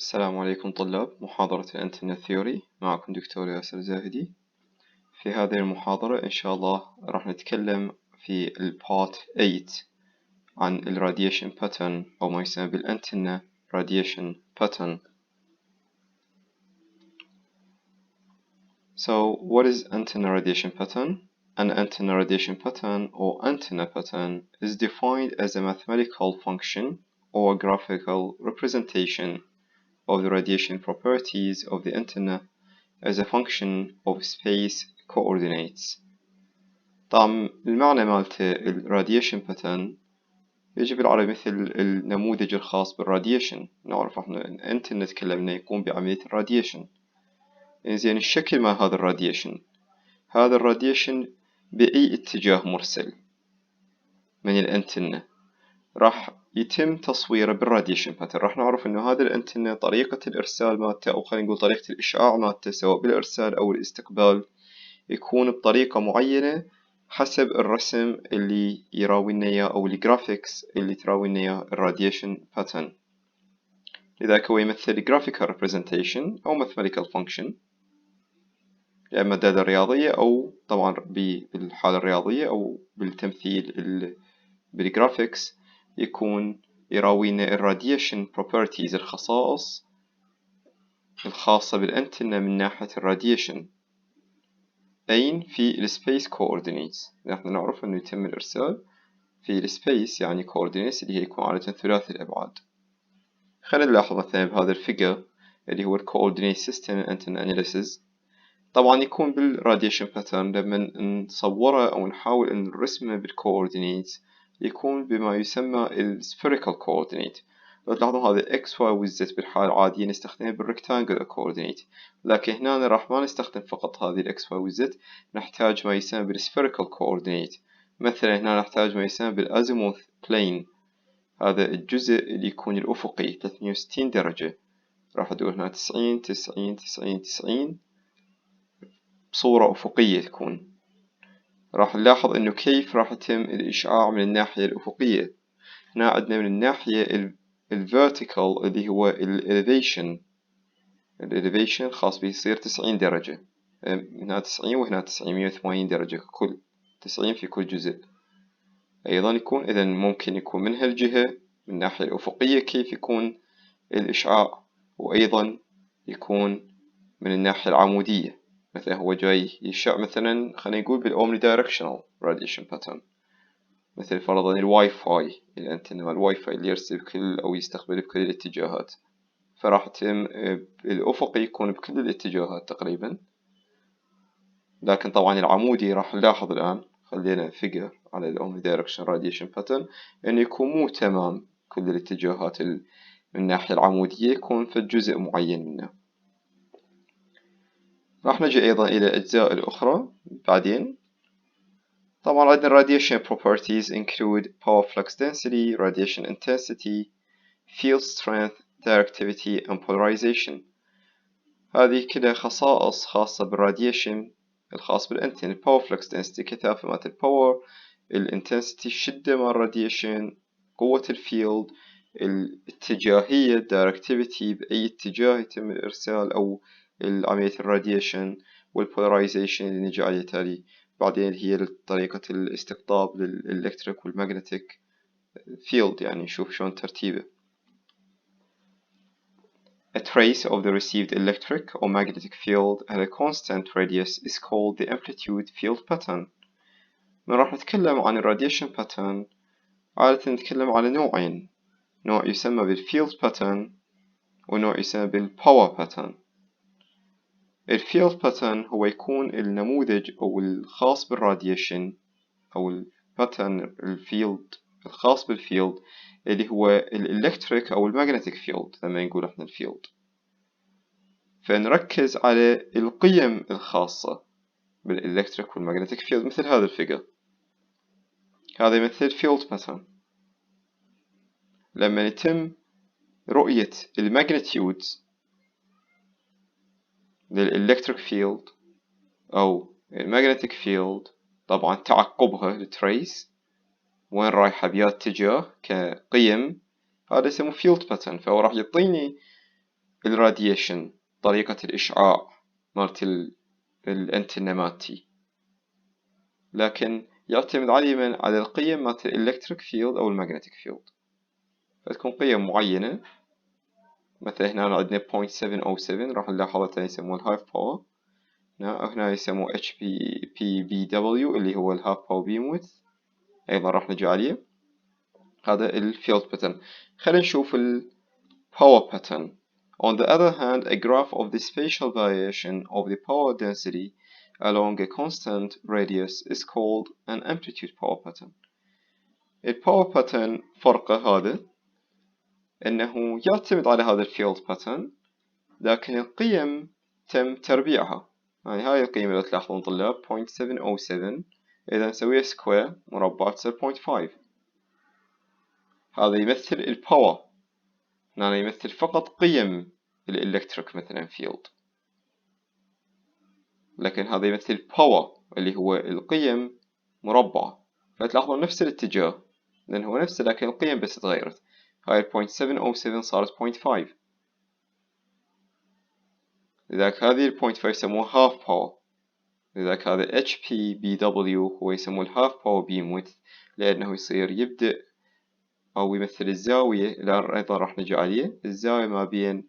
السلام عليكم طلاب محاضرة الإنترنت ثيوري. معكم دكتور ياسر زاهدي. في هذه المحاضرة إن شاء الله راح نتكلم في البارت 8 عن الراديشن باترن أو ما يسمى بالأنتنة radiation pattern. So what is antenna radiation pattern? An antenna radiation pattern or antenna pattern is defined as a mathematical function or graphical representation of the radiation properties of the antenna as a function of space coordinates. طبعا المعنى مالته الراديشن باترن يجي بالعربي مثل النموذج الخاص بالراديشن. نعرف احنا انت نتكلمنا يقوم بعملية الراديشن. زين الشكل مال هذا الراديشن، هذا الراديشن بأي اتجاه مرسل من الانتنة راح يتم تصويره بالراديشن باترن. راح نعرف انه هذا الانتنة طريقة الارسال مالته او خلينا نقول طريقة الاشعاع مالته سواء بالارسال او الاستقبال يكون بطريقة معينة حسب الرسم اللي يراوينا اياه او الجرافيكس اللي تراوينا اياه الراديشن باترن. لذلك هو يمثل graphical representation او mathematical function، يا اما دالة رياضية او طبعا بالحالة الرياضية او بالتمثيل بالجرافيكس يكون يراوينا الراديشن properties الخصائص الخاصة بالأنتنة من ناحية الراديشن أين في السبيس coordinates. نحن نعرف أنه يتم الإرسال في السبيس يعني coordinates اللي هي يكون عادة ثلاثي الأبعاد. خلينا نلاحظ مثلا بهذا الفيجر اللي هو coordinate system antenna analysis. طبعا يكون بالراديشن باترن لما نصوره أو نحاول أن نرسمه بالcoordinates يكون بما يسمى spherical coordinate. لو تلاحظون هذا x y و z بالحالة العادية نستخدمه بالrectangular coordinate، لكن هنا راح ما نستخدم فقط هذه x y و z، نحتاج ما يسمى بالspherical coordinate. مثلا هنا نحتاج ما يسمى بالazimuth plane، هذا الجزء اللي يكون الأفقي 360 درجة. راح أدور هنا 90 90 90 90 بصورة أفقية تكون. راح نلاحظ انه كيف راح يتم الاشعاع من الناحية الافقية. هنا عندنا من الناحية الvertical اللي هو الاليفيشن خاص به يصير 90 درجة، هنا 90 وهنا 90 180 درجة كل 90 في كل جزء. ايضا يكون اذا ممكن يكون من هالجهة من الناحية الافقية كيف يكون الاشعاع، وايضا يكون من الناحية العمودية مثلا هو جاي يشع مثلا خلينا نقول بالأومني دايركشنال راديشن باترن، مثل فرضا الواي فاي الانتنة الواي فاي اللي يرسل بكل أو يستقبل بكل الاتجاهات، فراح يتم الأفقي يكون بكل الاتجاهات تقريبا. لكن طبعا العمودي راح نلاحظ الآن خلينا فيجر على الأومني دايركشن راديشن باترن إنه يكون مو تمام كل الاتجاهات من الناحية العمودية، يكون في جزء معين منه. راح نجي أيضا إلى الأجزاء الأخرى بعدين. طبعا عندنا radiation properties include power flux density, radiation intensity, field strength, directivity and polarization. هذه كلها خصائص خاصة بالراديشن الخاص بالأنتن. power flux density كثافة مالت الباور، الانتنسيتي الشدة مال الراديشن، قوة الفيلد، الاتجاهية directivity بأي اتجاه يتم الإرسال أو عملية الراديشن، والبولاريزيشن اللي نجي عليه تالي بعدين هي طريقة الاستقطاب للإلكتريك والمagnetic field، يعني نشوف شلون ترتيبه. A trace of the received electric or magnetic field at a constant radius is called the amplitude field pattern. من راح نتكلم عن الراديشن pattern عادة نتكلم على نوعين، نوع يسمى بالfield pattern ونوع يسمى بالpower pattern. الفيلد باترن هو يكون النموذج أو الخاص بالراديشن أو الباترن الفيلد الخاص بالفيلد اللي هو الإلكتريك أو المagnetic فيلد. لما نقول إحنا الفيلد فنركز على القيم الخاصة بالإلكتريك والمagnetic فيلد، مثل هذا الفيجر هذا يمثل فيلد باترن. لما يتم رؤية الماجنتيودز للإلكتريك فيلد أو المagnetic فيلد، طبعا تعقبها التريس وين رايحة بيا اتجاه كقيم، هذا يسموه فيلد باترن. فهو راح يعطيني الراديشن، طريقة الإشعاع مالت الأنتنة مالتي، لكن يعتمد على القيم مالت الإلكتريك فيلد أو المagnetic فيلد. فتكون قيم معينة، مثلا هنا عندنا 0.707 راح نلاحظها يسموه الهاف باور، هنا يسموه HPPBW اللي هو الهاف باور بيم ويدث، أيضا راح نجي عليه. هذا الفيلد باترن. خلينا نشوف الباور باترن. On the other hand, a graph of the spatial variation of the power density along a constant radius is called an amplitude power pattern. الباور باترن فرقه هذا أنه يعتمد على هذا الفيلد باترن، لكن القيم تم تربيعها. يعني هاي القيمة اللي تلاحظون طلاب 0.707، إذا نسويها سكوير مربع تصير 0.5. هذا يمثل الباور، هنا يمثل فقط قيم الإلكتريك مثلا فيلد، لكن هذا يمثل باور اللي هو القيم مربعة. فتلاحظون نفس الاتجاه، لأن هو نفسه لكن القيم بس تغيرت. هاي 0.707 صارت 0.5، لذلك هذه 0.5 يسموه half power. لذلك هذا HPBW هو يسموه half power beam width، لأنه يصير يبدأ أو يمثل الزاوية اللي أيضا راح نجي عليه، الزاوية ما بين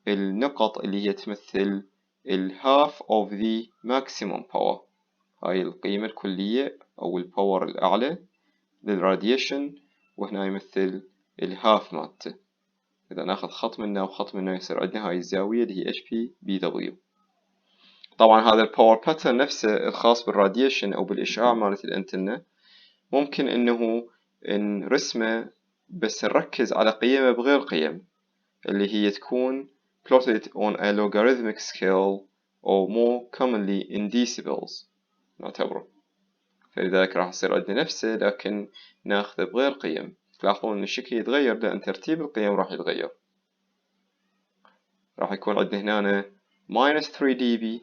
النقط اللي هي تمثل half of the maximum power. هاي القيمة الكلية أو الباور الأعلى للراديشن، وهنا يمثل الهاف مالته. إذا ناخذ خط منه وخط منه يصير عندنا هاي الزاوية اللي هي HPBW. طبعا هذا الباور باترن نفسه الخاص بالراديشن أو بالإشعاع مالت الأنتنة ممكن إنه نرسمه بس نركز على قيمه بغير قيم، اللي هي تكون plotted on a logarithmic scale or more commonly in decibels نعتبره. فلذلك راح يصير عندنا نفسه لكن ناخذه بغير قيم. تلاحظون إن الشكل يتغير لأن ترتيب القيم راح يتغير. راح يكون عندنا هنا minus 3 dB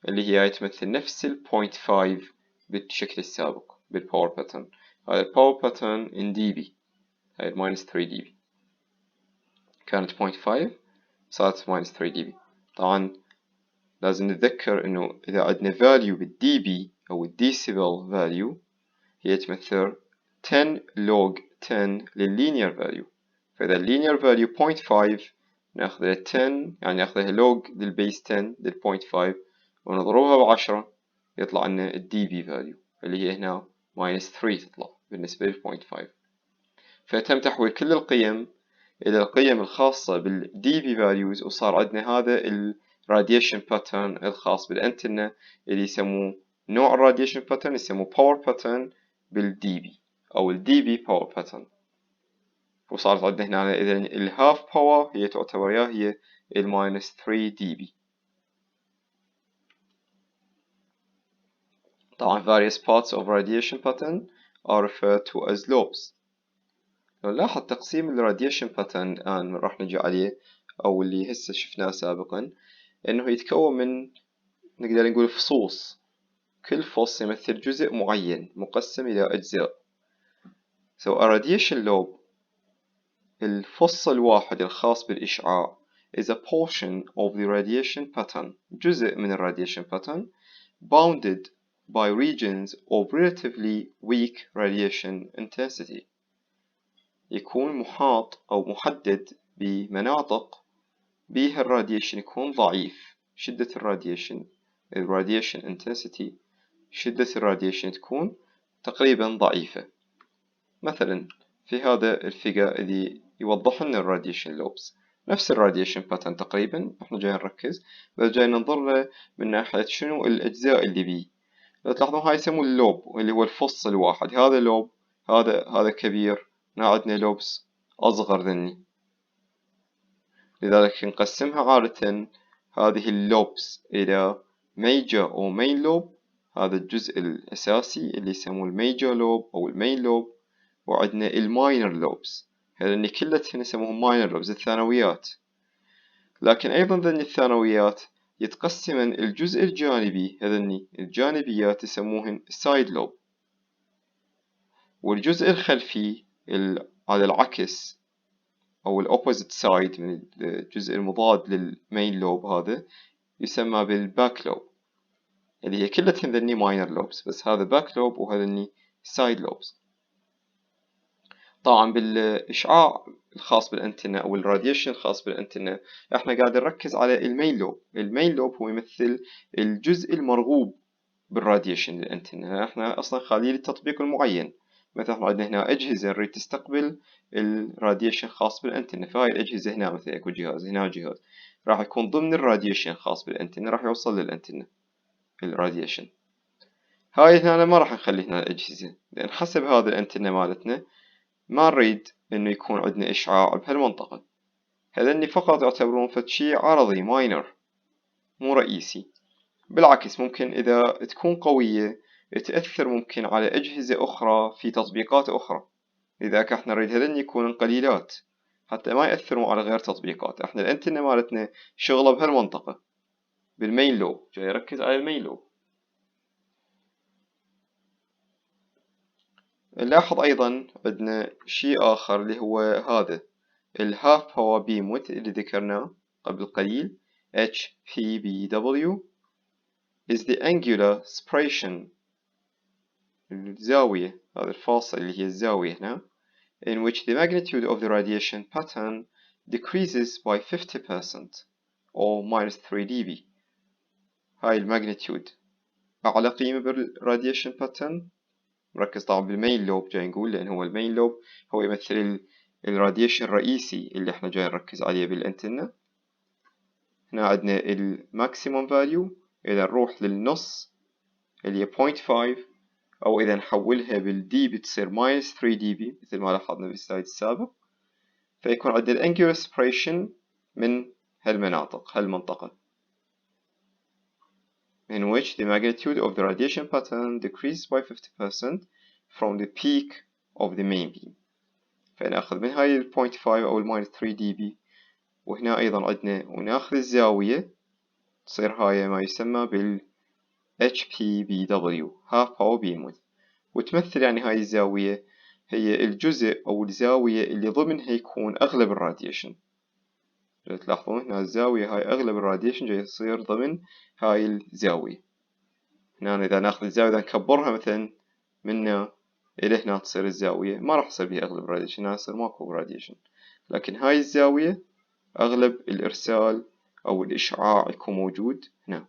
اللي هي تمثل نفس ال 0.5 بالشكل السابق بالباور باترن. هذا الباور باترن in dB، هاي minus 3 dB كانت 0.5 صارت minus 3 dB. طبعا لازم نتذكر إنه إذا عندنا value بالdB أو الديسيبل value هي تمثل 10 log 10 للlinear value. فإذا linear value 0.5 ناخذها 10، يعني ناخذها log للبيس 10 لل 0.5 ونضربها ب10 يطلع لنا الdB value اللي هي هنا minus 3 تطلع بالنسبة لل 0.5. فتم تحويل كل القيم إلى القيم الخاصة بالdB values، وصار عندنا هذا radiation pattern الخاص بالأنتنة اللي يسموه نوع radiation pattern يسموه power pattern بالdB أو dB power pattern. وصارت عندنا هنا إذن half power هي تعتبر هي minus 3 dB. طبعا various parts of radiation pattern are referred to as lobes. لو نلاحظ تقسيم الراديشن باترن الآن راح نجي عليه أو اللي هسه شفناه سابقا، إنه يتكون من نقدر نقول فصوص، كل فص يمثل جزء معين مقسم إلى أجزاء. So a radiation lobe الفص الواحد الخاص بالإشعاع is a portion of the radiation pattern، جزء من الراديشن pattern bounded by regions of relatively weak radiation intensity، يكون محاط أو محدد بمناطق بيها الراديشن يكون ضعيف، شدة الراديشن intensity، شدة الراديشن تكون تقريبا ضعيفة. مثلا في هذا الفيجر اللي يوضح لنا الراديشن لوبس، نفس الراديشن باترن تقريبا احنا جايين نركز، بس جايين ننظر له من ناحية شنو الأجزاء اللي بيه. لو تلاحظون هاي يسموه اللوب اللي هو الفص الواحد، هذا لوب هذا كبير، هنا عندنا لوبس أصغر ذني. لذلك نقسمها عادة هذه اللوبس إلى major أو main lobe، هذا الجزء الأساسي اللي يسموه الميجر لوب أو المين لوب، وعندنا الماينر لوبس هذني كلتهن يسموهم ماينر لوبس الثانويات. لكن أيضا ذني الثانويات يتقسمن الجزء الجانبي، هذني الجانبيات يسموهن side lobe، والجزء الخلفي على العكس أو الأوبوزيت سايد من الجزء المضاد للمين لوب هذا يسمى بالباك لوب، اللي هي كلها ذني ماينر لوبس، بس هذا باك لوب وهذني سايد لوبس. طبعا بالإشعاع الخاص بالأنتنة أو الراديشن الخاص بالأنتنة احنا قاعد نركز على المين لوب. المين لوب هو يمثل الجزء المرغوب بالراديشن للأنتنة، احنا أصلا خالي التطبيق المعين. مثلا عندنا هنا أجهزة نريد تستقبل الراديشن الخاص بالأنتنة، فهاي الأجهزة هنا مثلا اكو جهاز هنا جهاز راح يكون ضمن الراديشن الخاص بالأنتنة، راح يوصل للأنتنة الراديشن. هاي هنا ما راح نخلي هنا الأجهزة، لأن حسب هذا الأنتنة مالتنا ما نريد إنه يكون عندنا إشعاع بهالمنطقة. هذني فقط يعتبرون فد شي عرضي ماينر مو رئيسي. بالعكس ممكن إذا تكون قوية تأثر ممكن على أجهزة أخرى في تطبيقات أخرى، لذلك احنا نريد هذني يكونون قليلات حتى ما يأثرون على غير تطبيقات. احنا الأنتنة مالتنا شغلة بهالمنطقة بالمين لوب، جاي يركز على المين لوب. نلاحظ أيضا عندنا شيء آخر اللي هو هذا الهاف باور بيم ويدث اللي ذكرناه قبل قليل، HPBW is the angular separation، الزاوية، هذا الفاصل اللي هي الزاوية هنا، in which the magnitude of the radiation pattern decreases by 50% or minus 3 dB. هاي الماجنتيود أعلى قيمة بالراديشن باترن. مركز طبعا بالمين لوب جاي نقول، لأن هو المين لوب هو يمثل الراديشن الرئيسي اللي احنا جاي نركز عليه بالانتنة. هنا عندنا الماكسيموم فاليو، إذا نروح للنص اللي هي 0.5، أو إذا نحولها بالدي بتصير minus 3 dB مثل ما لاحظنا بالسلايد السابق، فيكون عندنا الانجولار سبريشن من هالمنطقة in which the magnitude of the radiation pattern decreases by 50% from the peak of the main beam. فنأخذ من هاي 0.5 أو minus 3 dB، وهنا أيضا عندنا ونأخذ الزاوية تصير هاي ما يسمى بال HPBW half power beamwidth، وتمثل يعني هاي الزاوية هي الجزء أو الزاوية اللي ضمنها يكون أغلب الراديشن. تلاحظون هنا الزاوية هاي أغلب الراديشن جاي يصير ضمن هاي الزاوية. هنا إذا ناخذ الزاوية إذا نكبرها مثلا من هنا إلى هنا تصير الزاوية ما راح يصير بها أغلب الراديشن، هنا يصير ماكو راديشن، لكن هاي الزاوية أغلب الإرسال أو الإشعاع يكون موجود هنا.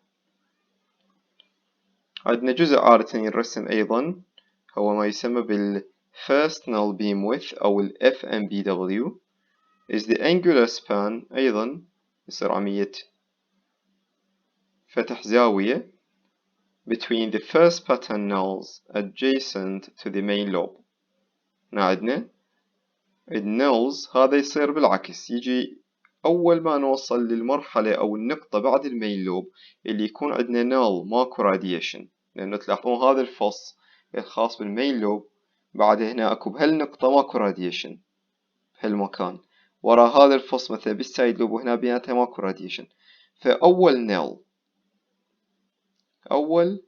عندنا جزء عادة ينرسم أيضا هو ما يسمى بال First Null Beam Width أو ال FNBW is the angular span، أيضا يصير عملية فتح زاوية between the first pattern nulls adjacent to the main lobe. هنا عندنا النلز هذا يصير بالعكس، يجي أول ما نوصل للمرحلة أو النقطة بعد المين لوب اللي يكون عندنا نل ماكو راديشن، لأنه تلاحظون هذا الفص الخاص بالمين لوب بعد هنا أكو بهالنقطة ماكو راديشن بهالمكان، ورا هذا الفص مثلا بالسايد لوب وهنا بيناتها ماكو راديشن. فأول نل أول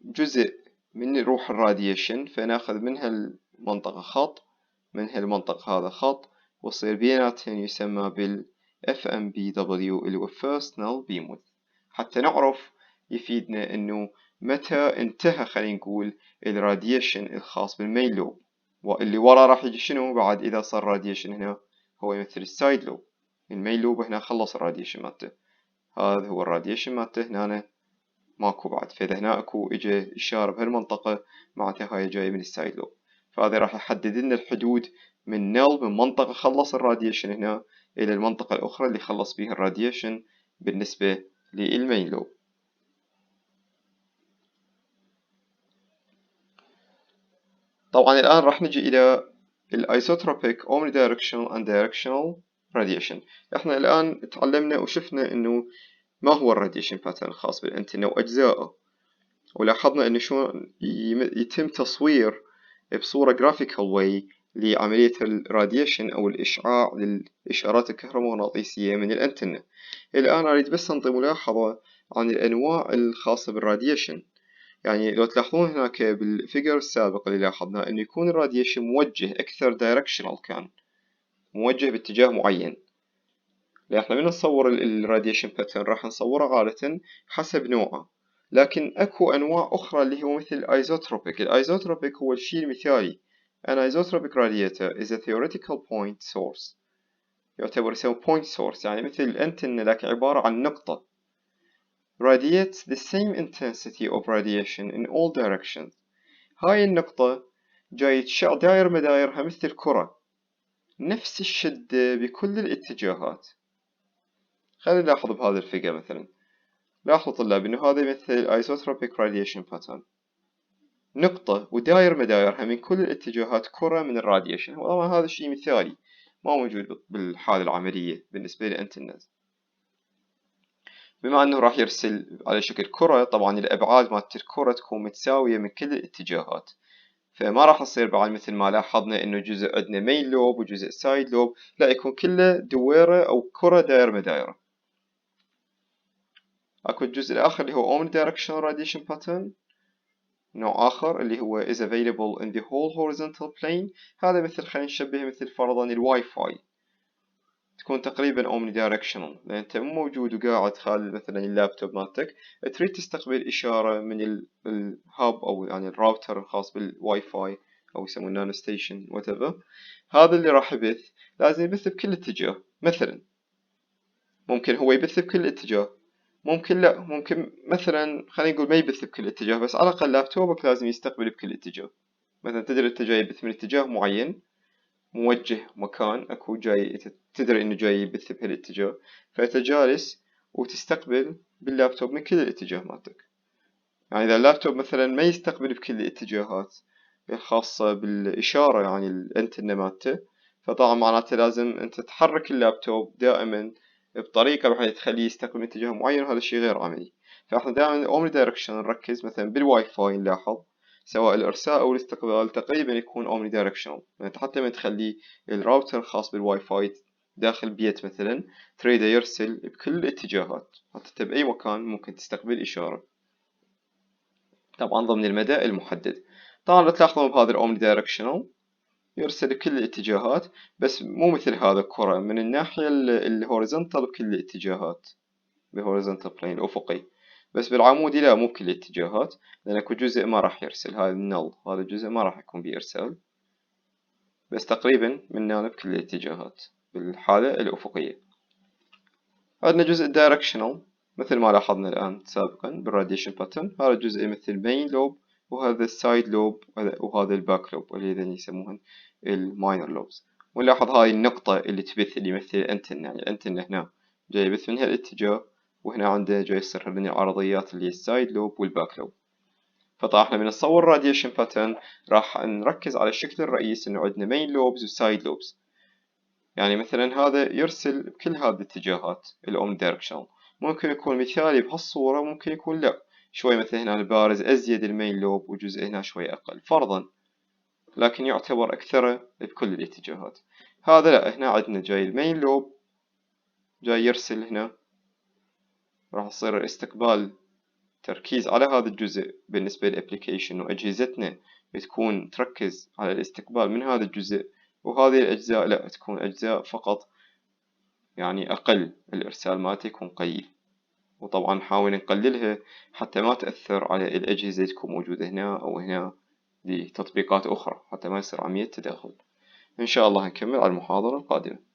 جزء من روح الراديشن فناخذ من هالمنطقة خط، من هالمنطقة هذا خط، وصير بيناتهم يسمى بال FNBW اللي هو First Null Beam Width، حتى نعرف يفيدنا انه متى انتهى خلينا نقول الراديشن الخاص بالمين لوب، واللي ورا راح يجي شنو بعد اذا صار راديشن هنا هو يمثل السايد لوب. المين لوب هنا خلص الراديشن مالته، هذا هو الراديشن مالته هنا ماكو بعد، فإذا هنا أكو إجا إشارة بهالمنطقة معناتها هاي جاية من السايد لوب، فهذا راح يحدد لنا الحدود من نل من منطقة خلص الراديشن هنا إلى المنطقة الأخرى اللي خلص بيها الراديشن بالنسبة للمين لوب. طبعا الآن راح نجي إلى الأيسوتروبيك omnidirectional and directional radiation. احنا الآن تعلمنا وشفنا إنه ما هو الراديشن باترن الخاص بالأنتنة وأجزائه، ولاحظنا إنه شلون يتم تصوير بصورة graphical way لعملية الراديشن أو الإشعاع للإشارات الكهرومغناطيسية من الأنتنة. الآن أريد بس أنطي ملاحظة عن الأنواع الخاصة بالراديشن. يعني لو تلاحظون هناك بالفيجر السابق اللي لاحظنا إنه يكون الراديشن موجه أكثر directional، كان موجه باتجاه معين. لأن احنا من نصور الراديشن باترن راح نصوره عادة حسب نوعه، لكن اكو انواع اخرى اللي هو مثل الايزوتروبيك. الايزوتروبيك هو الشيء المثالي. An isotropic radiator is a theoretical point source. يعتبر يسمى point source، يعني مثل الانتن لكن عبارة عن نقطة. Radiates the same intensity of radiation in all directions. هاي النقطة جاي تشع داير مدايرها مثل الكرة، نفس الشدة بكل الاتجاهات. خلينا نلاحظ بهذا الفيجر مثلا. لاحظوا طلاب انه هذا مثل الايزوتروبيك radiation pattern، نقطة وداير مدايرها من كل الاتجاهات كرة من الراديشن. طبعا هذا الشيء مثالي ما موجود بالحالة العملية بالنسبة لأنتنز. بما انه راح يرسل على شكل كرة، طبعا الابعاد مالت الكرة تكون متساوية من كل الاتجاهات، فما راح يصير بعد مثل ما لاحظنا انه جزء عندنا مين لوب وجزء سايد لوب، لا يكون كله دويرة او كرة داير مدايرة. اكو الجزء الاخر اللي هو omnidirectional radiation pattern، نوع آخر اللي هو is available in the whole horizontal plane. هذا مثل خلينا نشبه مثل فرضا الواي فاي، تكون تقريبا omnidirectional، لأن أنت مو موجود وقاعد خالي مثلا اللابتوب مالتك، تريد تستقبل إشارة من الهاب أو يعني الراوتر الخاص بالواي فاي أو يسمونه نانو ستيشن whatever. هذا اللي راح يبث لازم يبث بكل اتجاه. مثلا ممكن هو يبث بكل اتجاه، ممكن لا، ممكن مثلا خلينا نقول ما يبث بكل اتجاه، بس على الأقل لابتوبك لازم يستقبل بكل اتجاه. مثلا تدري أنت جاي يبث من اتجاه معين، موجه مكان اكو جاي، تدري انه جاي يبث بهالاتجاه، فانت جالس وتستقبل باللابتوب من كل الاتجاه مالتك. يعني اذا اللابتوب مثلا ما يستقبل بكل الاتجاهات الخاصة بالاشارة يعني الانترنت مالته، فطبعا معناته لازم انت تحرك اللابتوب دائما بطريقة بحيث تخليه يستقبل من اتجاه معين، وهذا الشيء غير عملي. فاحنا دائما اومني دايركشن نركز مثلا بالواي فاي، نلاحظ سواء الارسال او الاستقبال تقريبا يكون اومني دايركشنال. يعني حتى من تخلي الراوتر الخاص بالواي فاي داخل بيت مثلا تريده يرسل بكل الاتجاهات، حتى بأي مكان ممكن تستقبل إشارة، طبعا ضمن المدى المحدد. طبعا لو تلاحظون بهذا الأومني دايركشنال يرسل بكل الاتجاهات، بس مو مثل هذا الكرة من الناحية الهوريزونتال بكل الاتجاهات، بالهوريزونتال بلين الأفقي. بس بالعمودي لا، مو بكل الاتجاهات، لأن اكو جزء ما راح يرسل، هذا النل، هذا الجزء ما راح يكون بإرسال، بس تقريبا من هنا بكل الاتجاهات بالحالة الأفقية. عندنا جزء دايركشنال مثل ما لاحظنا الآن سابقا بالراديشن باترن. هذا الجزء يمثل المين لوب، وهذا السايد لوب، وهذا الباك لوب اللي يسموهن الماينر لوبز. ونلاحظ هاي النقطة اللي تبث اللي يمثل الانتن، يعني الانتن هنا جاي يبث من هالاتجاه، وهنا عنده جاي يصير من العرضيات اللي هي السايد لوب والباك لوب. فطبعا احنا من نصور الراديشن باترن راح نركز على الشكل الرئيسي انه عندنا مين لوبز وسايد لوبز. يعني مثلا هذا يرسل بكل هذه الاتجاهات الأوم دايركشن، ممكن يكون مثالي بهالصورة، ممكن يكون لا، شوي مثلا هنا البارز أزيد المين لوب وجزء هنا شوي أقل فرضا، لكن يعتبر أكثره بكل الاتجاهات. هذا لا، هنا عندنا جاي المين لوب جاي يرسل هنا، راح يصير الاستقبال تركيز على هذا الجزء بالنسبة للأبليكيشن، وأجهزتنا بتكون تركز على الاستقبال من هذا الجزء، وهذه الأجزاء لا، تكون أجزاء فقط يعني أقل، الإرسال مالته يكون قليل. وطبعا نحاول نقللها حتى ما تأثر على الأجهزة تكون موجودة هنا أو هنا لتطبيقات أخرى، حتى ما يصير عملية تداخل. إن شاء الله نكمل على المحاضرة القادمة.